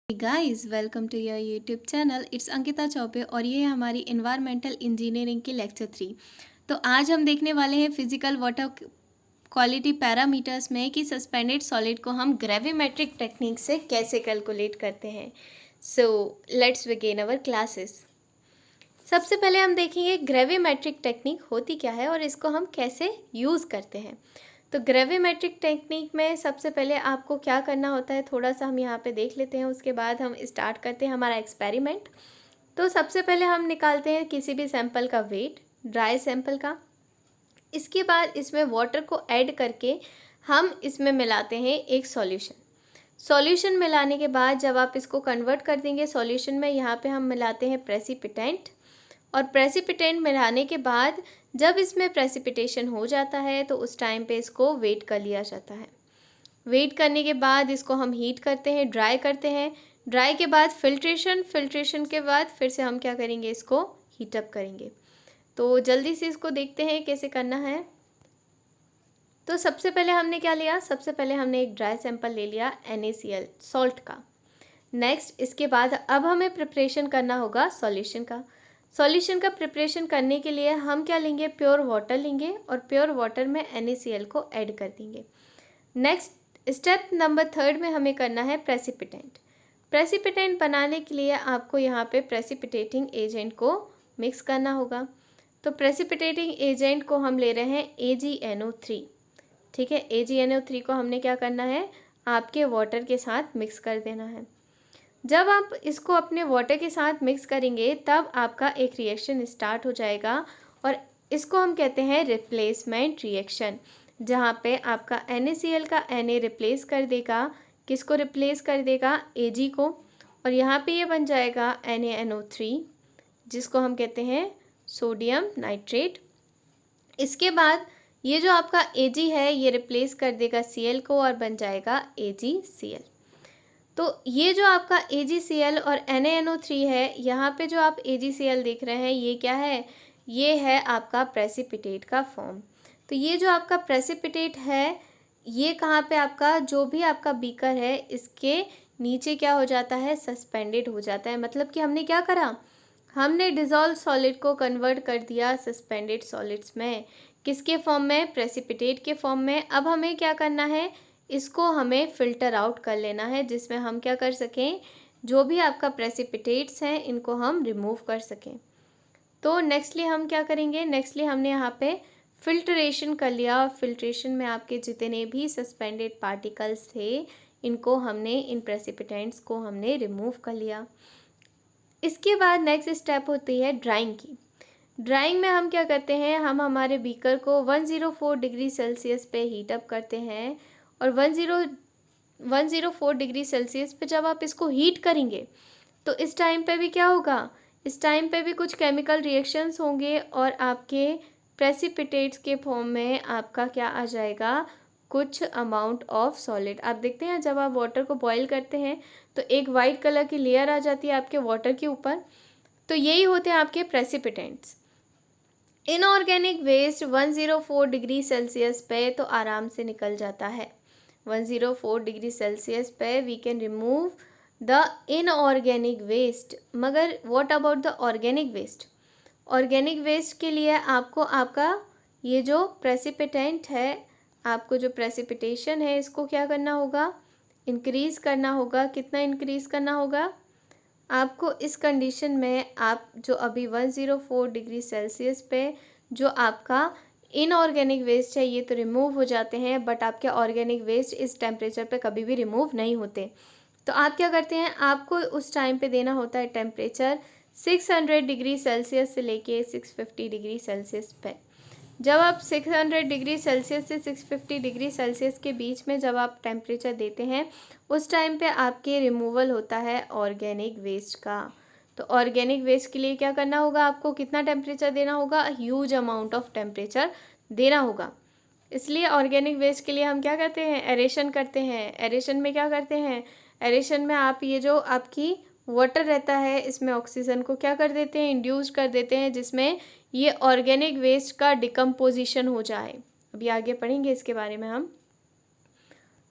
Guys welcome to your YouTube channel. It's Ankita Choubey और ये है हमारी इन्वायरमेंटल इंजीनियरिंग की लेक्चर 3। तो आज हम देखने वाले हैं फिजिकल वाटर क्वालिटी पैरामीटर्स में कि सस्पेंडेड सॉलिड को हम ग्रेविमेट्रिक टेक्निक से कैसे कैलकुलेट करते हैं। So let's begin our classes. सबसे पहले हम देखेंगे ग्रेविमेट्रिक टेक्निक होती क्या है और इसको हम कैसे यूज़ करते हैं। तो ग्रेविमेट्रिक टेक्निक में सबसे पहले आपको क्या करना होता है थोड़ा सा हम यहाँ पे देख लेते हैं, उसके बाद हम स्टार्ट करते हैं हमारा एक्सपेरिमेंट। तो सबसे पहले हम निकालते हैं किसी भी सैंपल का वेट, ड्राई सैंपल का। इसके बाद इसमें वाटर को ऐड करके हम इसमें मिलाते हैं एक सॉल्यूशन। सॉल्यूशन मिलाने के बाद जब आप इसको कन्वर्ट कर देंगे सॉल्यूशन में, यहाँ पे हम मिलाते हैं प्रेसिपिटेंट। और प्रेसिपिटेंट मिलाने के बाद जब इसमें प्रेसिपिटेशन हो जाता है तो उस टाइम पे इसको वेट कर लिया जाता है। वेट करने के बाद इसको हम हीट करते हैं, ड्राई करते हैं। ड्राई के बाद फिल्ट्रेशन के बाद फिर से हम क्या करेंगे, इसको हीटअप करेंगे। तो जल्दी से इसको देखते हैं कैसे करना है। तो सबसे पहले हमने क्या लिया, सबसे पहले हमने एक ड्राई सैंपल ले लिया NaCl सॉल्ट का। नेक्स्ट इसके बाद अब हमें प्रिपरेशन करना होगा सॉल्यूशन का। सॉल्यूशन का प्रिपरेशन करने के लिए हम क्या लेंगे, प्योर वाटर लेंगे और प्योर वाटर में NaCl को ऐड कर देंगे। नेक्स्ट स्टेप नंबर 3 में हमें करना है प्रेसिपिटेंट। प्रेसिपिटेंट बनाने के लिए आपको यहाँ पे प्रेसिपिटेटिंग एजेंट को मिक्स करना होगा। तो प्रेसिपिटेटिंग एजेंट को हम ले रहे हैं AgNO3। ठीक है, AgNO3 को हमने क्या करना है, आपके वाटर के साथ मिक्स कर देना है। जब आप इसको अपने वाटर के साथ मिक्स करेंगे तब आपका एक रिएक्शन स्टार्ट हो जाएगा और इसको हम कहते हैं रिप्लेसमेंट रिएक्शन, जहाँ पे आपका NaCl का Na रिप्लेस कर देगा, किसको रिप्लेस कर देगा, Ag को। और यहाँ पे ये बन जाएगा NaNO3 जिसको हम कहते हैं सोडियम नाइट्रेट। इसके बाद ये जो आपका Ag है ये रिप्लेस कर देगा Cl को और बन जाएगा AgCl। तो ये जो आपका AgCl और NaNO3 है, यहाँ पे जो आप AgCl देख रहे हैं ये क्या है, ये है आपका प्रेसिपिटेट का फॉर्म। तो ये जो आपका प्रेसिपिटेट है ये कहाँ पे आपका जो भी आपका बीकर है इसके नीचे क्या हो जाता है, सस्पेंडेड हो जाता है। मतलब कि हमने क्या करा, हमने डिज़ोल्व सॉलिड को कन्वर्ट कर दिया सस्पेंडेड सॉलिड्स में। किसके फॉर्म में, प्रेसिपिटेट के फॉर्म में। अब हमें क्या करना है, इसको हमें फ़िल्टर आउट कर लेना है जिसमें हम क्या कर सकें, जो भी आपका प्रेसिपिटेट्स हैं इनको हम रिमूव कर सकें। तो नेक्स्टली हम क्या करेंगे, नेक्स्टली हमने यहाँ पे फ़िल्ट्रेशन कर लिया और फिल्ट्रेशन में आपके जितने भी सस्पेंडेड पार्टिकल्स थे इनको हमने, इन प्रेसिपिटेंट्स को हमने रिमूव कर लिया। इसके बाद नेक्स्ट स्टेप होती है ड्राइंग की। ड्राइंग में हम क्या करते हैं, हम हमारे बीकर को 104 डिग्री सेल्सियस पे हीटअप करते हैं और 104 डिग्री सेल्सियस पे जब आप इसको हीट करेंगे तो इस टाइम पे भी क्या होगा, इस टाइम पे भी कुछ केमिकल रिएक्शंस होंगे और आपके प्रेसिपिटेट्स के फॉर्म में आपका क्या आ जाएगा, कुछ अमाउंट ऑफ सॉलिड। आप देखते हैं जब आप वाटर को बॉईल करते हैं तो एक वाइट कलर की लेयर आ जाती है आपके वाटर के ऊपर, तो यही होते हैं आपके precipitants. Inorganic waste 104 degree Celsius पे तो आराम से निकल जाता है। 104 डिग्री सेल्सियस पे we can remove the inorganic waste. मगर what about the organic waste, organic waste के लिए आपको आपका ये जो प्रेसिपिटेंट है, आपको जो प्रेसिपिटेशन है इसको क्या करना होगा, इंक्रीज़ करना होगा। कितना इंक्रीज़ करना होगा आपको इस कंडीशन में, आप जो अभी 104 डिग्री सेल्सियस पे जो आपका इनऑर्गेनिक वेस्ट है ये तो रिमूव हो जाते हैं, बट आपके ऑर्गेनिक वेस्ट इस टेम्परेचर पे कभी भी रिमूव नहीं होते। तो आप क्या करते हैं, आपको उस टाइम पे देना होता है टेम्परेचर 600 डिग्री सेल्सियस से लेके 650 डिग्री सेल्सियस पे। जब आप 600 डिग्री सेल्सियस से 650 डिग्री सेल्सियस के बीच में जब आप टेम्परेचर देते हैं उस टाइम पे आपके रिमूवल होता है ऑर्गेनिक वेस्ट का। तो ऑर्गेनिक वेस्ट के लिए क्या करना होगा, आपको कितना टेम्परेचर देना होगा, ह्यूज अमाउंट ऑफ टेम्परेचर देना होगा। इसलिए ऑर्गेनिक वेस्ट के लिए हम क्या करते हैं, एरेशन करते हैं। एरेशन में क्या करते हैं, एरेशन में आप ये जो आपकी वाटर रहता है इसमें ऑक्सीजन को क्या कर देते हैं, इंड्यूस कर देते हैं, जिसमें ये ऑर्गेनिक वेस्ट का डिकम्पोजिशन हो जाए। अभी आगे पढ़ेंगे इसके बारे में हम।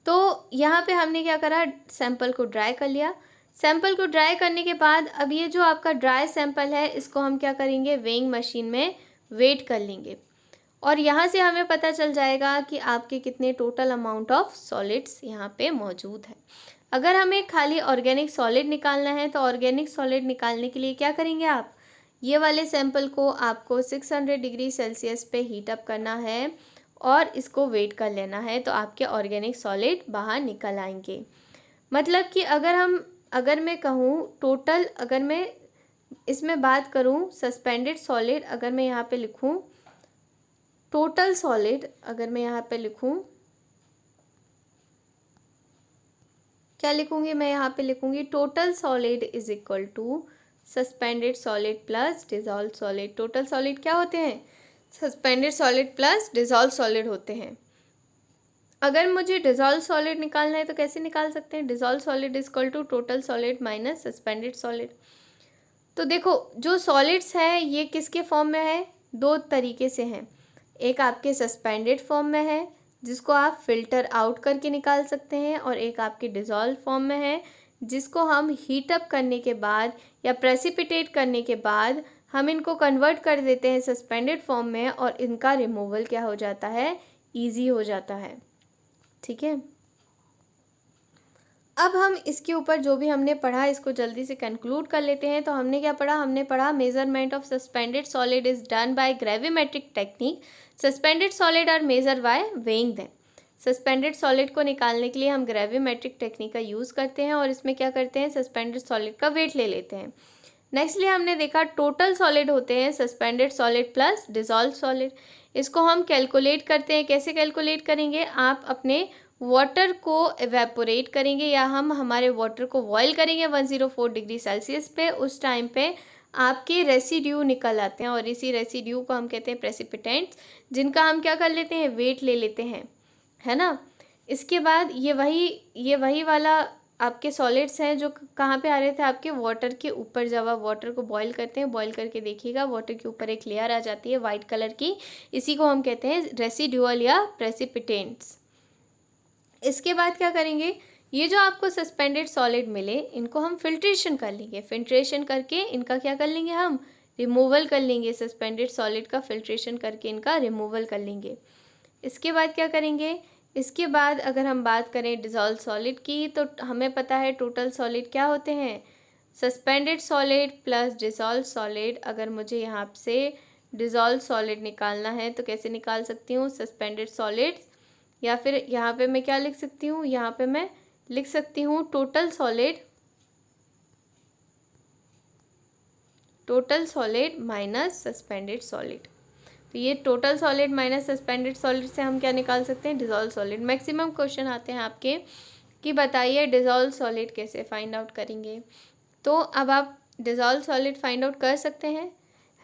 तो यहाँ पे हमने क्या करा, सैंपल को ड्राई कर लिया। सैंपल को ड्राई करने के बाद अब ये जो आपका ड्राई सैंपल है इसको हम क्या करेंगे, वेइंग मशीन में वेट कर लेंगे और यहाँ से हमें पता चल जाएगा कि आपके कितने टोटल अमाउंट ऑफ सॉलिड्स यहाँ पे मौजूद है। अगर हमें खाली ऑर्गेनिक सॉलिड निकालना है तो ऑर्गेनिक सॉलिड निकालने के लिए क्या करेंगे आप, ये वाले सैंपल को आपको 600 डिग्री सेल्सियस पे हीट अप करना है और इसको वेट कर लेना है, तो आपके ऑर्गेनिक सॉलिड बाहर निकल आएंगे। मतलब कि अगर मैं कहूँ टोटल, अगर मैं इसमें बात करूँ सस्पेंडेड सॉलिड, अगर मैं यहाँ पे लिखूँ टोटल सॉलिड, अगर मैं यहाँ पे लिखूँ, क्या लिखूँगी मैं यहाँ पे लिखूँगी total solid is equal to suspended solid plus dissolve solid. Total solid क्या होते हैं, suspended solid plus dissolve solid होते हैं। अगर मुझे डिजॉल्व सॉलिड निकालना है तो कैसे निकाल सकते हैं, dissolve solid is equal to total solid minus suspended solid. तो देखो जो सॉलिड्स हैं ये किसके फॉर्म में है, दो तरीके से हैं। एक आपके सस्पेंडेड फॉर्म में है जिसको आप फिल्टर आउट करके निकाल सकते हैं, और एक आपके डिजॉल्व फॉर्म में है जिसको हम हीट अप करने के बाद या प्रेसिपिटेट करने के बाद हम इनको कन्वर्ट कर देते हैं सस्पेंडेड फॉर्म में, और इनका रिमूवल क्या हो जाता है, ईजी हो जाता है। ठीक है, अब हम इसके ऊपर जो भी हमने पढ़ा इसको जल्दी से कंक्लूड कर लेते हैं। तो हमने क्या पढ़ा, हमने पढ़ा measurement of suspended solid is done by gravimetric technique. Suspended solid are measure by weighing them. Suspended solid को निकालने के लिए हम ग्रेविमेट्रिक टेक्निक का यूज़ करते हैं और इसमें क्या करते हैं, सस्पेंडेड सॉलिड का वेट ले लेते हैं। नेक्स्टली हमने देखा टोटल सॉलिड होते हैं suspended solid plus dissolve solid. इसको हम कैलकुलेट करते हैं। कैसे कैलकुलेट करेंगे, आप अपने वाटर को एवेपोरेट करेंगे या हम हमारे वाटर को बॉयल करेंगे 104 डिग्री सेल्सियस पे। उस टाइम पे आपके रेसिड्यू निकल आते हैं और इसी रेसिड्यू को हम कहते हैं प्रेसिपिटेंट्स, जिनका हम क्या कर लेते हैं, वेट ले लेते हैं, है ना। इसके बाद ये वही वाला आपके सॉलिड्स हैं जो कहाँ पे आ रहे थे, आपके वाटर के ऊपर। जब आप वाटर को बॉईल करते हैं, बॉईल करके देखिएगा वाटर के ऊपर एक लेयर आ जाती है वाइट कलर की, इसी को हम कहते हैं रेसिड्यूअल या प्रेसिपिटेंट्स। इसके बाद क्या करेंगे, ये जो आपको सस्पेंडेड सॉलिड मिले इनको हम फिल्ट्रेशन कर लेंगे। फिल्ट्रेशन करके इनका क्या कर लेंगे, हम रिमूवल कर लेंगे। सस्पेंडेड सॉलिड का फिल्ट्रेशन करके इनका रिमूवल कर लेंगे। इसके बाद क्या करेंगे, इसके बाद अगर हम बात करें डिज़ोल्व सॉलिड की, तो हमें पता है टोटल सॉलिड क्या होते हैं, suspended solid plus dissolve solid. अगर मुझे यहाँ से डिज़ोल्व सॉलिड निकालना है तो कैसे निकाल सकती हूँ, सस्पेंडेड सॉलिड, या फिर यहाँ पे मैं क्या लिख सकती हूँ, यहाँ पे मैं लिख सकती हूँ total solid minus suspended solid. तो ये total solid minus suspended solid से हम क्या निकाल सकते हैं, डिज़ोल्व सॉलिड। मैक्सिमम क्वेश्चन आते हैं आपके कि बताइए डिज़ोल्व सॉलिड कैसे फाइंड आउट करेंगे। तो अब आप डिज़ोल्व सॉलिड फाइंड आउट कर सकते हैं,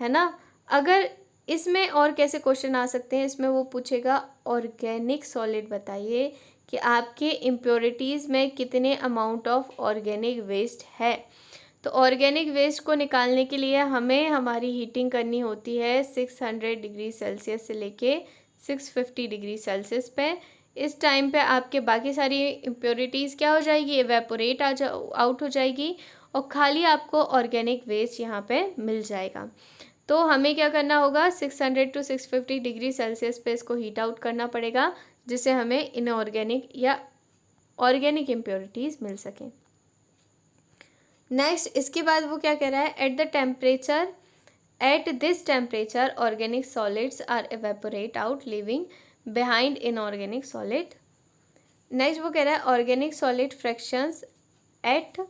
है ना। अगर इसमें और कैसे क्वेश्चन आ सकते हैं, इसमें वो पूछेगा ऑर्गेनिक सॉलिड बताइए कि आपके इम्प्योरिटीज़ में कितने अमाउंट ऑफ ऑर्गेनिक वेस्ट है। तो ऑर्गेनिक वेस्ट को निकालने के लिए हमें हमारी हीटिंग करनी होती है 600 डिग्री सेल्सियस से लेके 650 डिग्री सेल्सियस पे। इस टाइम पे आपके बाकी सारी इम्प्योरिटीज़ क्या हो जाएगी, एवेपोरेट आउट हो जाएगी और खाली आपको ऑर्गेनिक वेस्ट यहाँ पे मिल जाएगा। तो हमें क्या करना होगा, 600 टू 650 डिग्री सेल्सियस पे इसको हीट आउट करना पड़ेगा, जिससे हमें इनऑर्गेनिक या ऑर्गेनिक इम्प्योरिटीज़ मिल सकें। नेक्स्ट इसके बाद वो क्या कह रहा है, at this temperature organic solids are evaporate out living behind inorganic solid. Next वो कह रहा है organic solid fractions at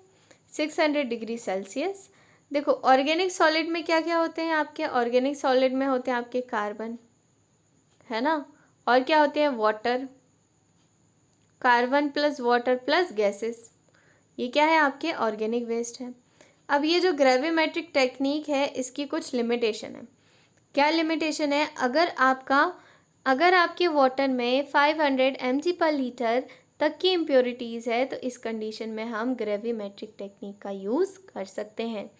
600 degree Celsius. देखो ऑर्गेनिक सॉलिड में क्या क्या होते हैं आपके, ऑर्गेनिक सॉलिड में होते हैं आपके कार्बन, है ना, और क्या होते हैं, water, carbon plus water plus gases, ये क्या है आपके ऑर्गेनिक वेस्ट है। अब ये जो ग्रेविमेट्रिक टेक्निक है इसकी कुछ लिमिटेशन है। क्या लिमिटेशन है, अगर आपके वाटर में 500 mg पर लीटर तक की इम्प्योरिटीज़ है तो इस कंडीशन में हम ग्रेविमेट्रिक टेक्निक का यूज़ कर सकते हैं,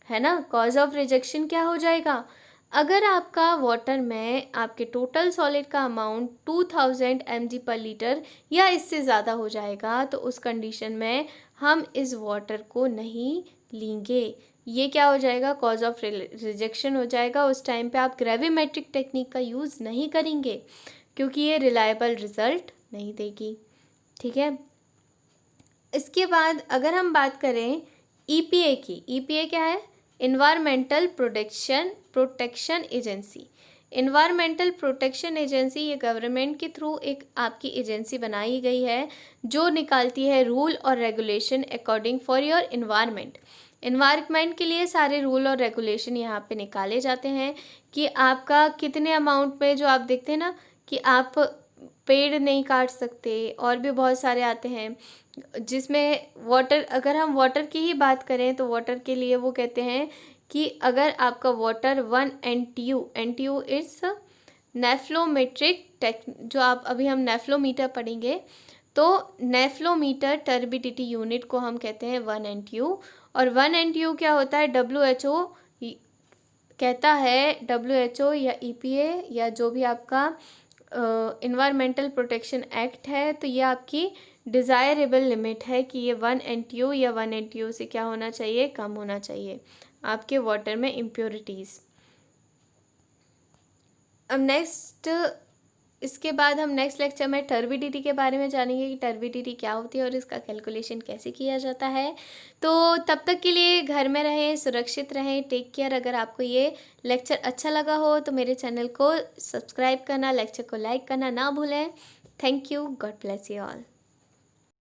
है ना। कॉज ऑफ रिजेक्शन क्या हो जाएगा, अगर आपका वाटर में आपके टोटल सॉलिड का अमाउंट 2000 mg पर लीटर या इससे ज़्यादा हो जाएगा तो उस कंडीशन में हम इस वाटर को नहीं लेंगे। ये क्या हो जाएगा, कॉज ऑफ रिजेक्शन हो जाएगा। उस टाइम पे आप ग्रेविमेट्रिक टेक्निक का यूज़ नहीं करेंगे क्योंकि ये रिलायबल रिजल्ट नहीं देगी। ठीक है। इसके बाद अगर हम बात करें ईपीए की, ईपीए क्या है, environmental protection agency. Environmental protection agency ये गवर्नमेंट के थ्रू एक आपकी एजेंसी बनाई गई है जो निकालती है रूल और regulation according for your environment. Environment के लिए सारे रूल और रेगुलेशन यहाँ पे निकाले जाते हैं कि आपका कितने अमाउंट में, जो आप देखते हैं ना कि आप पेड़ नहीं काट सकते, और भी बहुत सारे आते हैं जिसमें वाटर, अगर हम वाटर की ही बात करें तो वाटर के लिए वो कहते हैं कि अगर आपका वाटर 1 NTU इट्स नेफ्लोमेट्रिक टेक, जो आप अभी हम नेफ्लोमीटर पढ़ेंगे, तो नेफ्लोमीटर टर्बिडिटी यूनिट को हम कहते हैं 1 NTU। और 1 NTU क्या होता है, WHO कहता है, WHO या EPA या जो भी आपका इन्वायरमेंटल प्रोटेक्शन एक्ट है, तो ये आपकी डिज़ायरेबल लिमिट है कि ये 1 NTU या 1 NTU से क्या होना चाहिए, कम होना चाहिए आपके वाटर में इम्प्योरिटीज़। अब नेक्स्ट, इसके बाद हम नेक्स्ट लेक्चर में टर्बिडिटी के बारे में जानेंगे कि टर्बिडिटी क्या होती है और इसका कैलकुलेशन कैसे किया जाता है। तो तब तक के लिए घर में रहें, सुरक्षित रहें, टेक केयर। अगर आपको ये लेक्चर अच्छा लगा हो तो मेरे चैनल को सब्सक्राइब करना, लेक्चर को लाइक करना ना भूलें। Thank you, God bless you all.